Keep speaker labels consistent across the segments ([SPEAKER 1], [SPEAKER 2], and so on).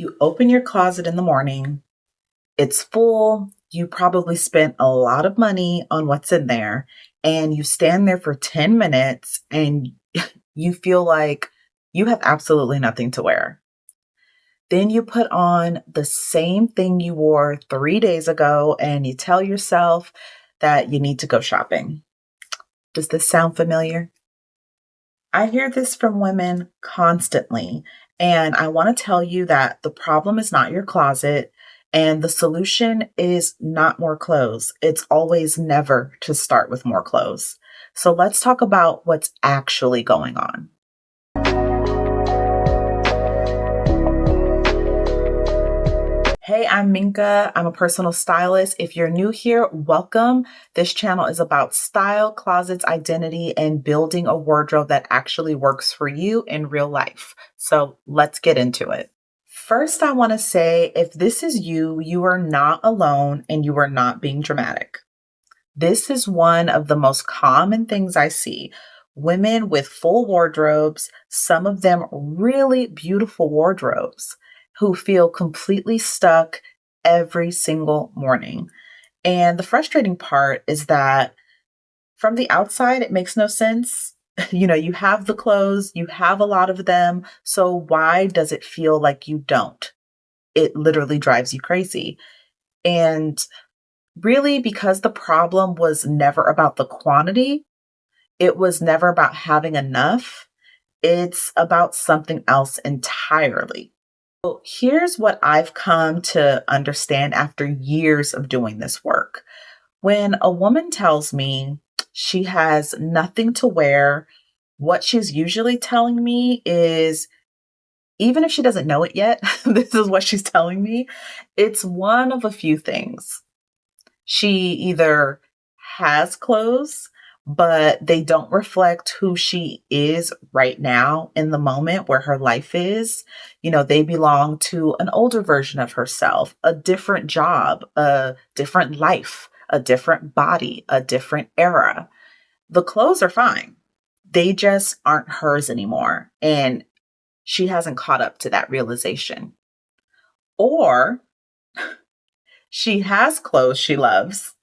[SPEAKER 1] You open your closet in the morning, it's full. You probably spent a lot of money on what's in there, and you stand there for 10 minutes and you feel like you have absolutely nothing to wear. Then you put on the same thing you wore 3 days ago and you tell yourself that you need to go shopping. Does this sound familiar? I hear this from women constantly. And I want to tell you that the problem is not your closet and the solution is not more clothes. It's always never to start with more clothes. So let's talk about what's actually going on. Hey, I'm Mynka. I'm a personal stylist. If you're new here, welcome. This channel is about style, closets, identity, and building a wardrobe that actually works for you in real life. So let's get into it. First, I want to say if this is you, you are not alone and you are not being dramatic. This is one of the most common things I see. Women with full wardrobes, some of them really beautiful wardrobes, who feel completely stuck every single morning. And the frustrating part is that from the outside, it makes no sense. You have the clothes, you have a lot of them. So why does it feel like you don't? It literally drives you crazy. And really, because the problem was never about the quantity, it was never about having enough. It's about something else entirely. So here's what I've come to understand after years of doing this work. When a woman tells me she has nothing to wear, what she's usually telling me is, even if she doesn't know it yet, this is what she's telling me. It's one of a few things. She either has clothes, but they don't reflect who she is right now in the moment where her life is. They belong to an older version of herself, a different job, a different life, a different body, a different era. The clothes are fine. They just aren't hers anymore. And she hasn't caught up to that realization. Or she has clothes she loves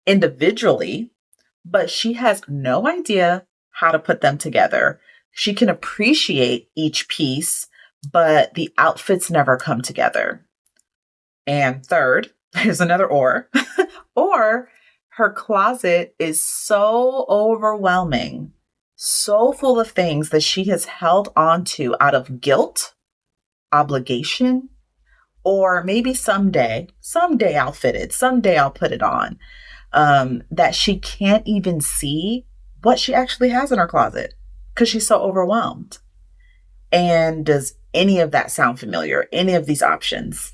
[SPEAKER 1] individually, but she has no idea how to put them together. She can appreciate each piece, but the outfits never come together. And third, there's another or her closet is so overwhelming, so full of things that she has held on to out of guilt, obligation, or maybe someday I'll fit it, someday I'll put it on, that she can't even see what she actually has in her closet because she's so overwhelmed. And does any of that sound familiar? Any of these options?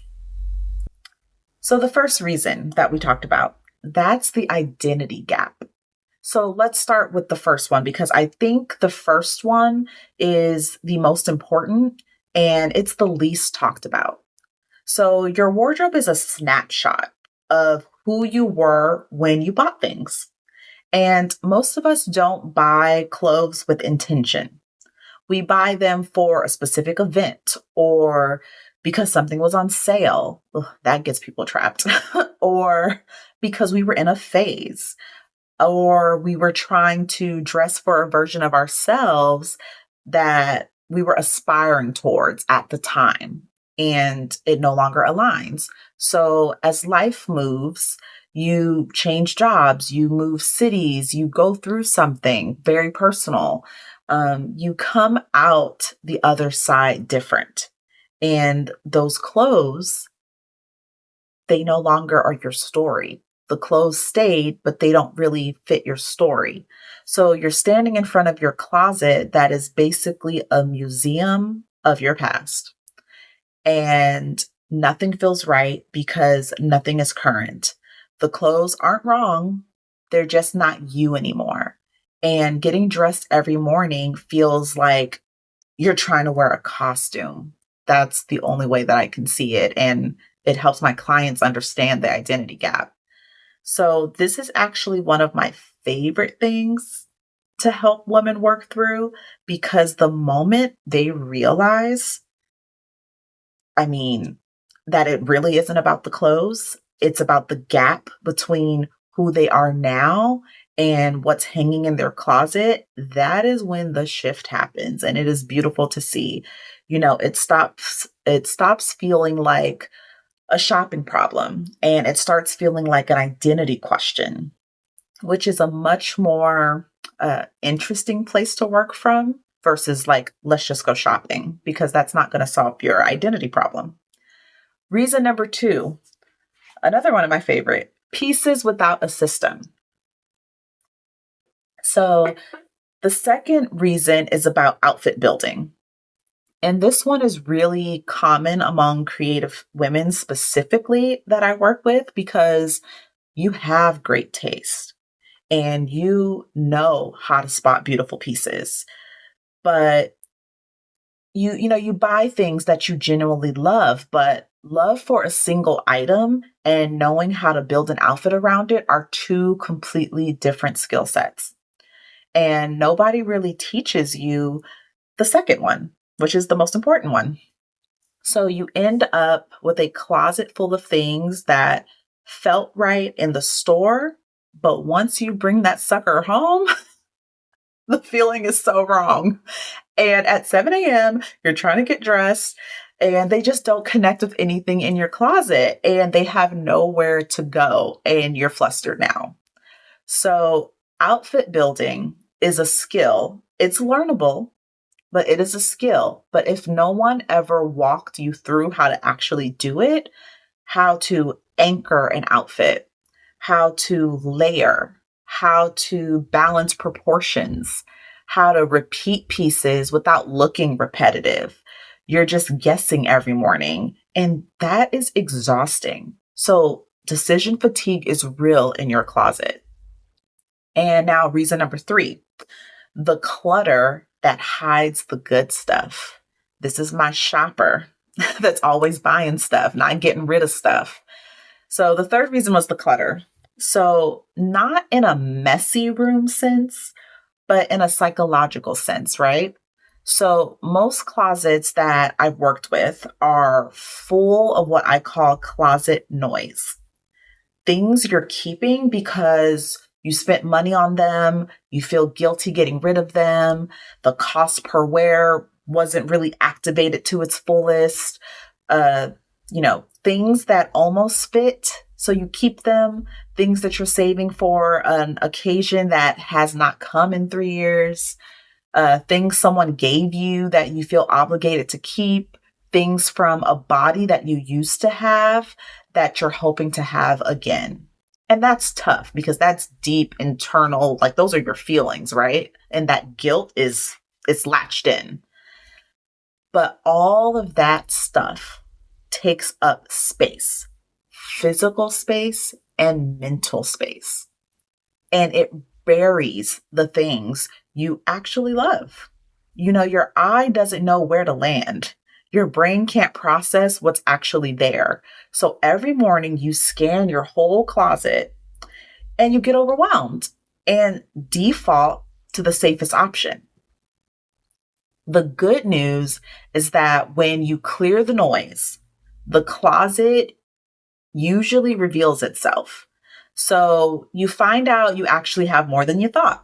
[SPEAKER 1] So the first reason that we talked about, that's the identity gap. So let's start with the first one because I think the first one is the most important and it's the least talked about. So your wardrobe is a snapshot of who you were when you bought things. And most of us don't buy clothes with intention. We buy them for a specific event or because something was on sale. Ugh, that gets people trapped. Or because we were in a phase or we were trying to dress for a version of ourselves that we were aspiring towards at the time and it no longer aligns. So as life moves, you change jobs, you move cities, you go through something very personal. You come out the other side different. And those clothes, they no longer are your story. The clothes stayed, but they don't really fit your story. So you're standing in front of your closet that is basically a museum of your past. And nothing feels right because nothing is current. The clothes aren't wrong, they're just not you anymore. And getting dressed every morning feels like you're trying to wear a costume. That's the only way that I can see it. And it helps my clients understand the identity gap. So, this is actually one of my favorite things to help women work through because the moment they realize I mean, that it really isn't about the clothes. It's about the gap between who they are now and what's hanging in their closet. That is when the shift happens, and it is beautiful to see. It stops feeling like a shopping problem, and it starts feeling like an identity question, which is a much more interesting place to work from versus like, let's just go shopping, because that's not going to solve your identity problem. Reason number two, another one of my favorite, pieces without a system. So the second reason is about outfit building. And this one is really common among creative women specifically that I work with, because you have great taste and you know how to spot beautiful pieces. But you buy things that you genuinely love, but love for a single item and knowing how to build an outfit around it are two completely different skill sets. And nobody really teaches you the second one, which is the most important one. So you end up with a closet full of things that felt right in the store, but once you bring that sucker home, the feeling is so wrong. And at 7 a.m., you're trying to get dressed and they just don't connect with anything in your closet and they have nowhere to go and you're flustered now. So, outfit building is a skill. It's learnable, but it is a skill. But if no one ever walked you through how to actually do it, how to anchor an outfit, how to layer, how to balance proportions, how to repeat pieces without looking repetitive. You're just guessing every morning, and that is exhausting. So, decision fatigue is real in your closet. And now, reason number three, the clutter that hides the good stuff. This is my shopper that's always buying stuff, not getting rid of stuff. So the third reason was the clutter. So, not in a messy room sense, but in a psychological sense, right? So, most closets that I've worked with are full of what I call closet noise, things you're keeping because you spent money on them, you feel guilty getting rid of them, the cost per wear wasn't really activated to its fullest, things that almost fit. So you keep them, things that you're saving for an occasion that has not come in 3 years, things someone gave you that you feel obligated to keep, things from a body that you used to have that you're hoping to have again. And that's tough because that's deep internal, like those are your feelings, right? And that guilt is it's latched in. But all of that stuff takes up space, physical space and mental space. And it buries the things you actually love. Your eye doesn't know where to land. Your brain can't process what's actually there. So every morning you scan your whole closet and you get overwhelmed and default to the safest option. The good news is that when you clear the noise, the closet usually reveals itself. So you find out you actually have more than you thought.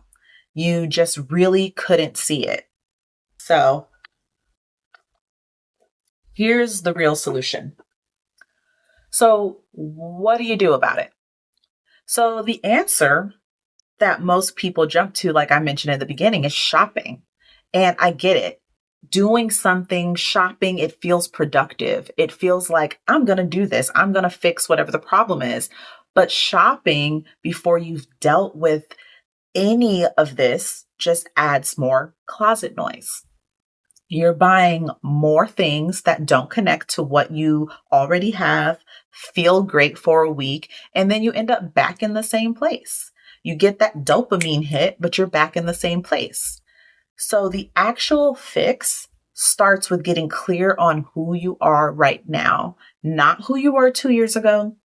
[SPEAKER 1] You just really couldn't see it. So here's the real solution. So, what do you do about it? So, the answer that most people jump to, like I mentioned at the beginning, is shopping. And I get it. Doing something, shopping, it feels productive. It feels like I'm going to do this. I'm going to fix whatever the problem is. But shopping before you've dealt with any of this just adds more closet noise. You're buying more things that don't connect to what you already have, feel great for a week, and then you end up back in the same place. You get that dopamine hit, but you're back in the same place. So the actual fix starts with getting clear on who you are right now, not who you were 2 years ago,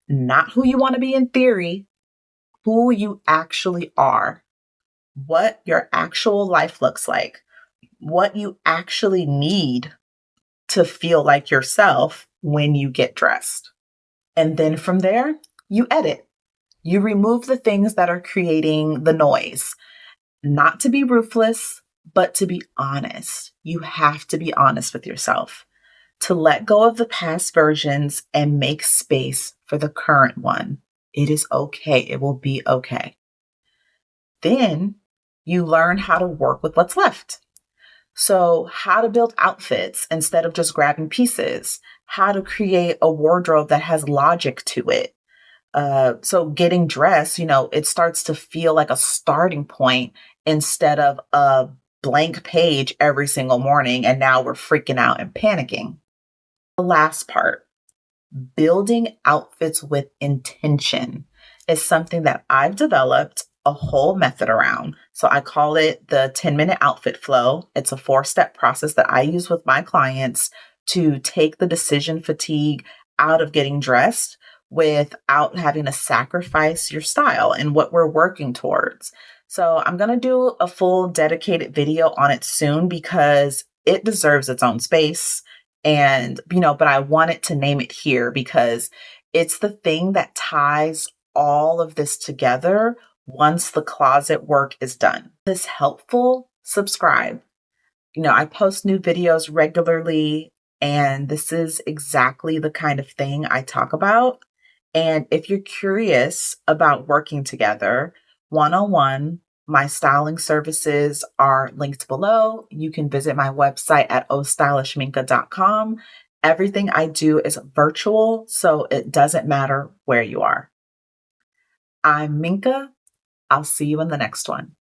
[SPEAKER 1] not who you want to be in theory, who you actually are, what your actual life looks like, what you actually need to feel like yourself when you get dressed. And then from there, you edit. You remove the things that are creating the noise, not to be ruthless, but to be honest. You have to be honest with yourself, to let go of the past versions and make space for the current one. It is okay. It will be okay. Then you learn how to work with what's left. So, how to build outfits instead of just grabbing pieces, how to create a wardrobe that has logic to it. So, getting dressed, it starts to feel like a starting point instead of a blank page every single morning. And now we're freaking out and panicking. The last part, building outfits with intention, is something that I've developed a whole method around. So I call it the 10-minute outfit flow. It's a 4-step process that I use with my clients to take the decision fatigue out of getting dressed without having to sacrifice your style and what we're working towards. So I'm going to do a full dedicated video on it soon because it deserves its own space. And, but I wanted to name it here because it's the thing that ties all of this together once the closet work is done. If this helpful, subscribe. I post new videos regularly, and this is exactly the kind of thing I talk about. And if you're curious about working together one-on-one, my styling services are linked below. You can visit my website at ostylishmynka.com. Everything I do is virtual, so it doesn't matter where you are. I'm Mynka. I'll see you in the next one.